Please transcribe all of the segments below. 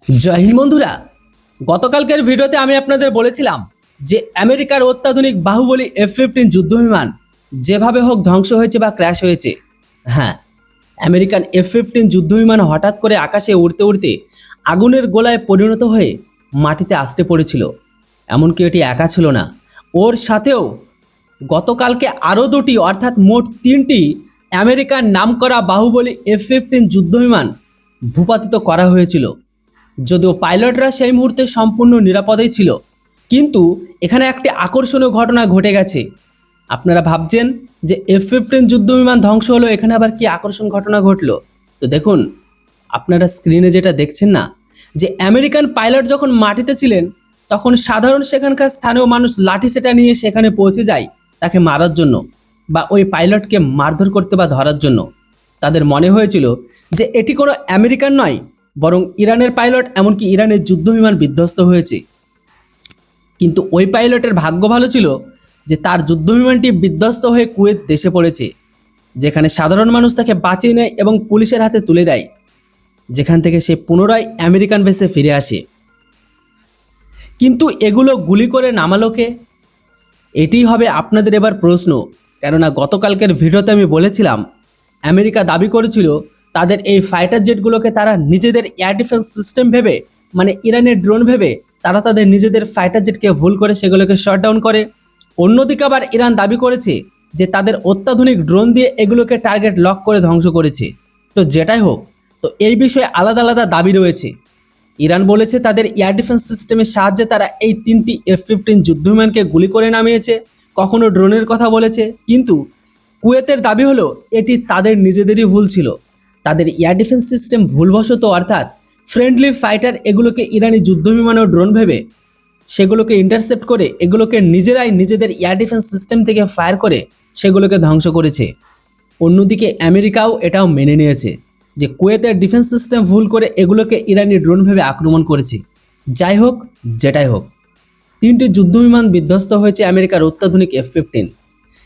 জয় হিন্দ বন্ধুরা। গতকালকের ভিডিওতে আমি আপনাদের বলেছিলাম যে আমেরিকার অত্যাধুনিক বাহুবলী F-15 যুদ্ধ বিমান যেভাবে হোক ধ্বংস হয়েছে বা ক্র্যাশ হয়েছে। হ্যাঁ, আমেরিকান F-15 যুদ্ধ বিমান হঠাৎ করে আকাশে উড়তে উড়তে আগুনের গোলায় পরিণত হয়ে মাটিতে আছড়ে পড়েছিল। এমনকি এটি একা ছিল না, ওর সাথেও গতকালকে আরও দুটি অর্থাৎ মোট 3টি আমেরিকার নামকরা বাহুবলী F-15 যুদ্ধ বিমান ভূপাতিত করা হয়েছিল। যদিও পাইলটরা সেই মুহূর্তে সম্পূর্ণ নিরাপদেই ছিল, কিন্তু এখানে একটি আকর্ষণীয় ঘটনা ঘটে গেছে। আপনারা ভাবছেন যে F-15 যুদ্ধ বিমান ধ্বংস হলো, এখানে আবার কি আকর্ষণ ঘটনা ঘটলো? তো দেখুন, আপনারা স্ক্রিনে যেটা দেখছেন না, যে আমেরিকান পাইলট যখন মাটিতে ছিলেন তখন সাধারণ সেখানকার স্থানীয় মানুষ লাঠি সেটা নিয়ে সেখানে পৌঁছে যায় তাকে মারার জন্য বা ওই পাইলটকে মারধর করতে বা ধরার জন্য। তাদের মনে হয়েছিল যে এটি কোনো আমেরিকান নয়, বরং ইরানের পাইলট, এমনকি ইরানের যুদ্ধ বিমান বিধ্বস্ত হয়েছে। কিন্তু ওই পাইলটের ভাগ্য ভালো ছিল যে তার যুদ্ধ বিমানটি বিধ্বস্ত হয়ে কুয়েত দেশে পড়েছে, যেখানে সাধারণ মানুষ তাকে বাঁচিয়ে নেয় এবং পুলিশের হাতে তুলে দেয়, যেখান থেকে সে পুনরায় আমেরিকান বেসে ফিরে আসে। কিন্তু এগুলো গুলি করে নামালো কে? এটিই হবে আপনাদের এবার প্রশ্ন। কেননা গতকালকের ভিডিওতে আমি বলেছিলাম আমেরিকা দাবি করেছিল তাদের এই ফাইটার জেটগুলোকে তারা নিজেদের এয়ার ডিফেন্স সিস্টেম ভেবে, মানে ইরানের ড্রোন ভেবে তারা তাদের নিজেদের ফাইটার জেটকে ভুল করে সেগুলোকে শটডাউন করে। অন্যদিকে আবার ইরান দাবি করেছে যে তাদের অত্যাধুনিক ড্রোন দিয়ে এগুলোকে টার্গেট লক করে ধ্বংস করেছে। তো যেটাই হোক, তো এই বিষয়ে আলাদা আলাদা দাবি রয়েছে। ইরান বলেছে তাদের এয়ার ডিফেন্স সিস্টেমের সাহায্যে তারা এই 3টি F-15 যুদ্ধ বিমানকে গুলি করে নামিয়েছে, কখনো ড্রোনের কথা বলেছে। কিন্তু কুয়েতের দাবি হলো এটি তাদের নিজেদেরই ভুল ছিল। তাদের এয়ার ডিফেন্স সিস্টেম ভুলবশত, অর্থাৎ ফ্রেন্ডলি ফাইটার এগুলোকে ইরানি যুদ্ধ বিমান ও ড্রোন ভেবে সেগুলোকে ইন্টারসেপ্ট করে এগুলোকে নিজেরাই নিজেদের এয়ার ডিফেন্স সিস্টেম থেকে ফায়ার করে সেগুলোকে ধ্বংস করেছে। অন্যদিকে আমেরিকাও এটাও মেনে নিয়েছে যে কুয়েতের ডিফেন্স সিস্টেম ভুল করে এগুলোকে ইরানি ড্রোন ভেবে আক্রমণ করেছে। যাই হোক, যেটাই হোক, 3টি যুদ্ধ বিমান বিধ্বস্ত হয়েছে আমেরিকার অত্যাধুনিক F-15।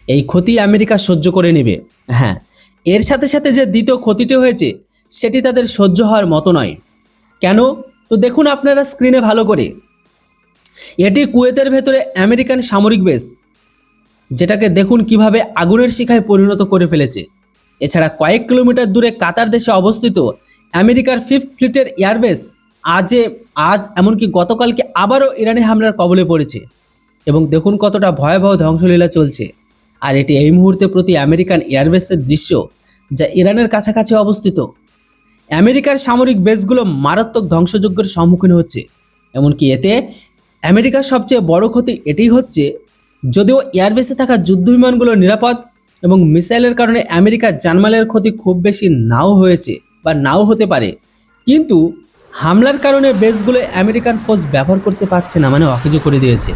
এই ক্ষতি আমেরিকা সহ্য করে নেবে। হ্যাঁ, এর সাথে সাথে যে দ্বিতীয় ক্ষতিটি হয়েছে সেটি তাদের সহ্য হওয়ার মতো নয়। কেন? তো দেখুন আপনারা স্ক্রিনে ভালো করে, এটি কুয়েতের ভেতরে আমেরিকান সামরিক বেস, যেটাকে দেখুন কিভাবে আগুনের শিখায় পরিণত করে ফেলেছে। এছাড়া কয়েক কিলোমিটার দূরে কাতার দেশে অবস্থিত আমেরিকার 5th ফ্লিটের এয়ারবেস আজ এমনকি গতকালকে আবারও ইরানি হামলার কবলে পড়েছে। এবং দেখুন কতটা ভয়াবহ ধ্বংসলীলা চলছে। আর এটি এই মুহূর্তে প্রতি আমেরিকান এয়ারবেসের দৃশ্য, যা ইরানের কাছাকাছি অবস্থিত। আমেরিকার সামরিক বেসগুলো মারাত্মক ধ্বংসযজ্ঞের সম্মুখীন হচ্ছে। এমনকি এতে আমেরিকার সবচেয়ে বড় ক্ষতি এটাই হচ্ছে, যদিও এয়ারবেসে থাকা যুদ্ধ বিমানগুলো নিরাপদ এবং মিসাইলের কারণে আমেরিকার জানমালের ক্ষতি খুব বেশি নাও হয়েছে বা নাও হতে পারে, কিন্তু হামলার কারণে বেসগুলো আমেরিকান ফোর্স ব্যবহার করতে পারছে না, মানে অকেজো করে দিয়েছে।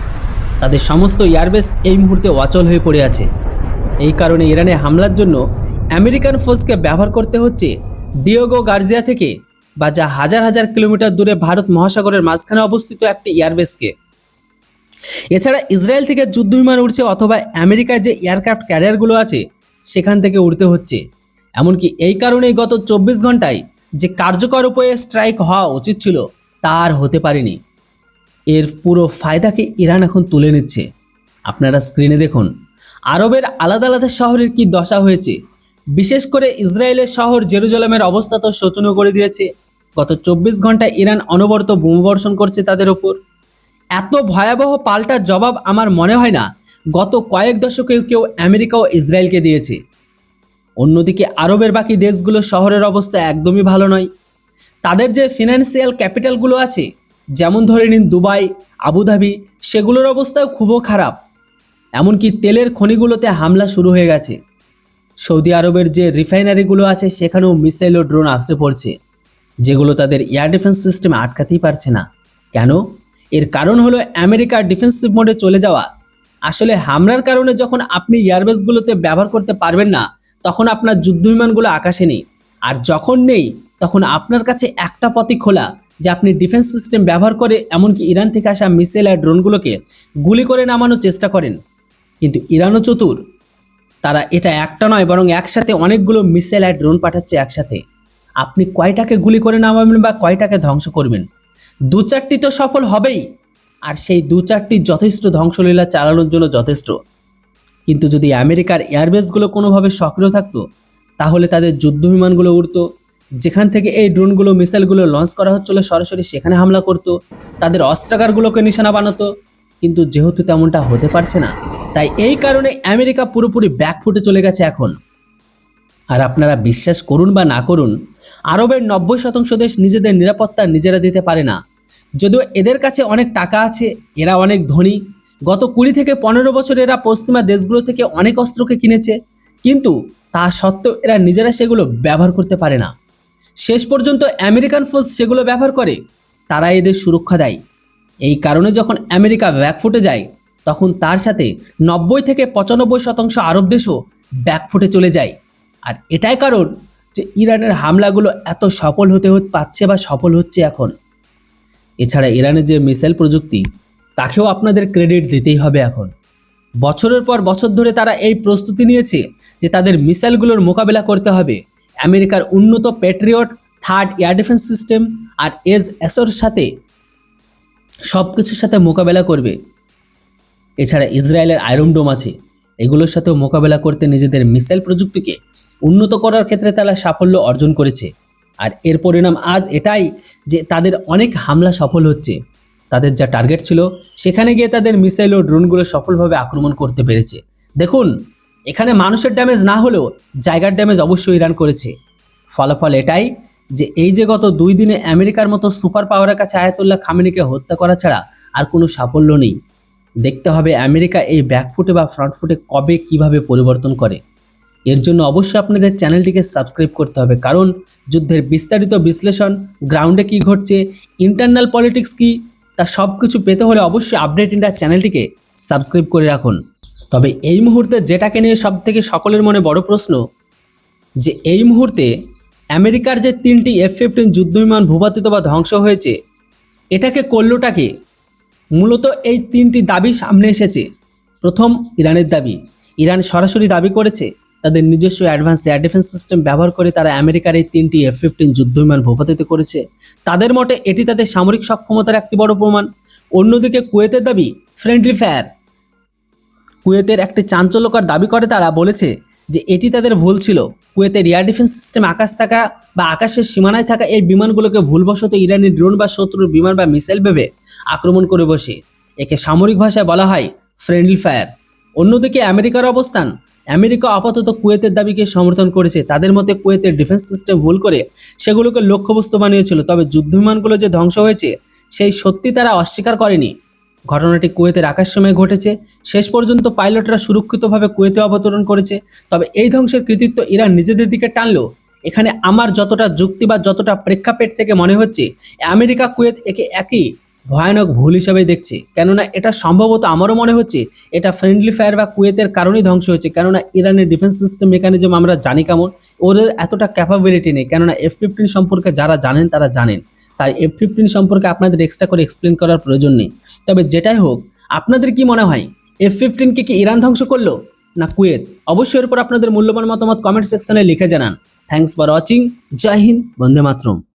তাদের সমস্ত এয়ারবেস এই মুহূর্তে অচল হয়ে পড়ে আছে। এই কারণে ইরানে হামলার জন্য আমেরিকান ফোর্সকে ব্যবহার করতে হচ্ছে ডিয়েগো গার্জিয়া থেকে, বা যা হাজার হাজার কিলোমিটার দূরে ভারত মহাসাগরের মাঝখানে অবস্থিত একটি এয়ারবেসকে। এছাড়া ইসরায়েল থেকে যুদ্ধ বিমান উড়ছে, অথবা আমেরিকায় যে এয়ারক্রাফট ক্যারিয়ারগুলো আছে সেখান থেকে উড়তে হচ্ছে। এমনকি এই কারণেই গত 24 ঘন্টায় যে কার্যকর উপায়ে স্ট্রাইক হওয়া উচিত ছিল তা আর হতে পারেনি। এর পুরো ফায়দাকে ইরান এখন তুলে নিচ্ছে। আপনারা স্ক্রিনে দেখুন আরবের আলাদা আলাদা শহরের কি দশা হয়েছে। বিশেষ করে ইসরায়েলের শহর জেরুজালেমের অবস্থা তো শোচনীয় করে দিয়েছে। গত 24 ঘন্টায় ইরান অনবরত বোমাবর্ষণ করছে তাদের ওপর। এত ভয়াবহ পাল্টা জবাব আমার মনে হয় না গত কয়েক দশকে কেউ আমেরিকা ও ইসরায়েলকে দিয়েছে। অন্যদিকে আরবের বাকি দেশগুলো শহরের অবস্থা একদমই ভালো নয়। তাদের যে ফিনান্সিয়াল ক্যাপিটালগুলো আছে, যেমন ধরে নিন দুবাই, আবুধাবি, সেগুলোর অবস্থাও খুবই খারাপ। এমনকি তেলের খনিগুলোতে হামলা শুরু হয়ে গেছে। সৌদি আরবের যে রিফাইনারিগুলো আছে সেখানেও মিসাইল ও ড্রোন আসতে পড়ছে, যেগুলো তাদের এয়ার ডিফেন্স সিস্টেমে আটকাতেই পারছে না। কেন? এর কারণ হলো আমেরিকার ডিফেন্সিভ মোডে চলে যাওয়া। আসলে হামলার কারণে যখন আপনি এয়ারবেসগুলোতে ব্যবহার করতে পারবেন না, তখন আপনার যুদ্ধ বিমানগুলো আকাশে নেই। আর যখন নেই, তখন আপনার কাছে একটা পথই খোলা, যে আপনি ডিফেন্স সিস্টেম ব্যবহার করে এমনকি ইরান থেকে আসা মিসাইল আর ড্রোনগুলোকে গুলি করে নামানোর চেষ্টা করেন। কিন্তু ইরানও চতুর, তারা এটা একটা নয় বরং একসাথে অনেকগুলো মিসাইল আর ড্রোন পাঠাচ্ছে একসাথে। আপনি কয়টাকে গুলি করে নামাবেন বা কয়টাকে ধ্বংস করবেন, দু চারটি তো সফল হবেই, আর সেই দু চারটি যথেষ্ট ধ্বংসলীলা চালানোর জন্য যথেষ্ট। কিন্তু যদি আমেরিকার এয়ারবেসগুলো কোনোভাবে সক্রিয় থাকতো, তাহলে তাদের যুদ্ধ বিমানগুলো উড়তো, যেখান থেকে এই ড্রোনগুলো মিসাইলগুলো লঞ্চ করা হচ্ছিল সরাসরি সেখানে হামলা করতো, তাদের অস্ত্রাগারগুলোকে নিশানা বানাতো। কিন্তু যেহেতু তেমনটা হতে পারছে না, তাই এই কারণে আমেরিকা পুরোপুরি ব্যাকফুটে চলে গেছে এখন। আর আপনারা বিশ্বাস করুন বা না করুন, আরবের 90% দেশ নিজেদের নিরাপত্তা নিজেরা দিতে পারে না। যদিও এদের কাছে অনেক টাকা আছে, এরা অনেক ধনী, গত 20 থেকে 15 বছর এরা পশ্চিমা দেশগুলো থেকে অনেক অস্ত্রকে কিনেছে, কিন্তু তা সত্ত্বেও এরা নিজেরা সেগুলো ব্যবহার করতে পারে না। শেষ পর্যন্ত আমেরিকান ফোর্স সেগুলো ব্যবহার করে, তারা এদের সুরক্ষা দেয়। এই কারণে যখন আমেরিকা ব্যাকফুটে যায়, তখন তার সাথে 90 থেকে 95% আরব দেশও ব্যাকফুটে চলে যায়। আর এটাই কারণ যে ইরানের হামলাগুলো এত সফল হতে পারছে বা সফল হচ্ছে এখন। এছাড়া ইরানের যে মিসাইল প্রযুক্তি, তাকেও আপনাদের ক্রেডিট দিতেই হবে এখন। বছরের পর বছর ধরে তারা এই প্রস্তুতি নিয়েছে যে তাদের মিসাইলগুলোর মোকাবেলা করতে হবে আমেরিকার উন্নত Patriot third air defence system আর এসর সাথে, সব কিছুর সাথে মোকাবেলা করবে। এছাড়া ইসরায়েলের আয়রন ডোম আছে, এগুলোর সাথেও মোকাবেলা করতে নিজেদের মিসাইল প্রযুক্তিকে উন্নত করার ক্ষেত্রে তারা সাফল্য অর্জন করেছে। আর এর পরিণাম আজ এটাই যে তাদের অনেক হামলা সফল হচ্ছে। তাদের যা টার্গেট ছিল সেখানে গিয়ে তাদের মিসাইল ও ড্রোনগুলো সফলভাবে আক্রমণ করতে পেরেছে। দেখুন, এখানে মানুষের ড্যামেজ না হলেও জায়গার ড্যামেজ অবশ্যই ইরান করেছে। ফলাফল এটাই যে এই যে গত 2 দিনে আমেরিকার মতো সুপার পাওয়ারের কাছে আয়াতুল্লাহ খামেনিকে হত্যা করা ছাড়া আর কোনো সাফল্য নেই। দেখতে হবে আমেরিকা এই ব্যাকফুটে বা ফ্রন্টফুটে কবে কিভাবে পরিবর্তন করে। এর জন্য অবশ্যই আপনাদের চ্যানেলটিকে সাবস্ক্রাইব করতে হবে, কারণ যুদ্ধের বিস্তারিত বিশ্লেষণ, গ্রাউন্ডে কি ঘটছে, ইন্টারনাল পলিটিক্স কি, তা সব কিছু পেতে হলে অবশ্যই আপডেট ইন্ডিয়া চ্যানেলটিকে সাবস্ক্রাইব করে রাখুন। তবে এই মুহূর্তে যেটাকে নিয়ে সব থেকে সকলের মনে বড় প্রশ্ন, যে এই মুহূর্তে আমেরিকার যে 3টি F-15 যুদ্ধবিমান ভূপাতিত বা ধ্বংস হয়েছে, এটাকে করলোটাকে? মূলত এই 3টি দাবি সামনে এসেছে। প্রথম, ইরানের দাবি। ইরান সরাসরি দাবি করেছে তাদের নিজস্ব অ্যাডভান্স এয়ার ডিফেন্স সিস্টেম ব্যবহার করে তারা আমেরিকার এই 3টি F-15 যুদ্ধবিমান ভূপাতিত করেছে। তাদের মতে এটি তাদের সামরিক সক্ষমতার একটি বড় প্রমাণ। অন্যদিকে কুয়েতের দাবি ফ্রেন্ডলি ফায়ার। কুয়েতের একটি চাঞ্চল্যকর দাবি করে, তারা বলেছে যে এটি তাদের ভুল ছিল। কুয়েতের এয়ার ডিফেন্স সিস্টেম আকাশের সীমানায় থাকা এই বিমানগুলোকে ভুলবশত ইরানি ড্রোন বা শত্রুর বিমান বা মিসাইল ভেবে আক্রমণ করে বসে। একে সামরিক ভাষায় বলা হয় ফ্রেন্ডলি ফায়ার। অন্যদিকে আমেরিকার অবস্থান, আমেরিকা আপাতত কুয়েতের দাবিকে সমর্থন করেছে। তাদের মতে কুয়েতের ডিফেন্স সিস্টেম ভুল করে সেগুলোকে লক্ষ্যবস্তু বানিয়েছিল, তবে যুদ্ধবিমানগুলো যে ধ্বংস হয়েছে সেই সত্যি তারা অস্বীকার করেনি। ঘটনাটি কুয়েতের আকাশসীমায় ঘটেছে। শেষ পর্যন্ত পাইলটরা সুরক্ষিতভাবে কুয়েতে অবতরণ করেছে। তবে এই ধ্বংসের কৃতিত্ব ইরান নিজেদের দিকে টানলো। এখানে আমার যতটা যুক্তি বা যতটা প্রেক্ষাপট থেকে মনে হচ্ছে, আমেরিকা কুয়েত একে একই ভয়ানক ভুল হিসাবে দেখছে। কেননা এটা সম্ভবত আমারও মনে হচ্ছে এটা ফ্রেন্ডলি ফায়ার বা কুয়েতের কারণেই ধ্বংস হয়েছে। কেননা ইরানের ডিফেন্স সিস্টেম মেকানিজম আমরা জানি কেমন, ওদের এতটা ক্যাপাবিলিটি নেই। কেননা F-15 সম্পর্কে যারা জানেন তারা জানেন, তাই F-15 সম্পর্কে আপনাদের এক্সট্রা করে এক্সপ্লেন করার প্রয়োজন নেই। তবে যেটাই হোক, আপনাদের কি মনে হয় F-15 কে কি ইরান ধ্বংস করলো না কুয়েত? অবশ্যই এরপর আপনাদের মূল্যবান মতামত কমেন্ট সেকশনে লিখে জানান। Thanks for watching. জয় হিন্দ, বন্দে মাতরম।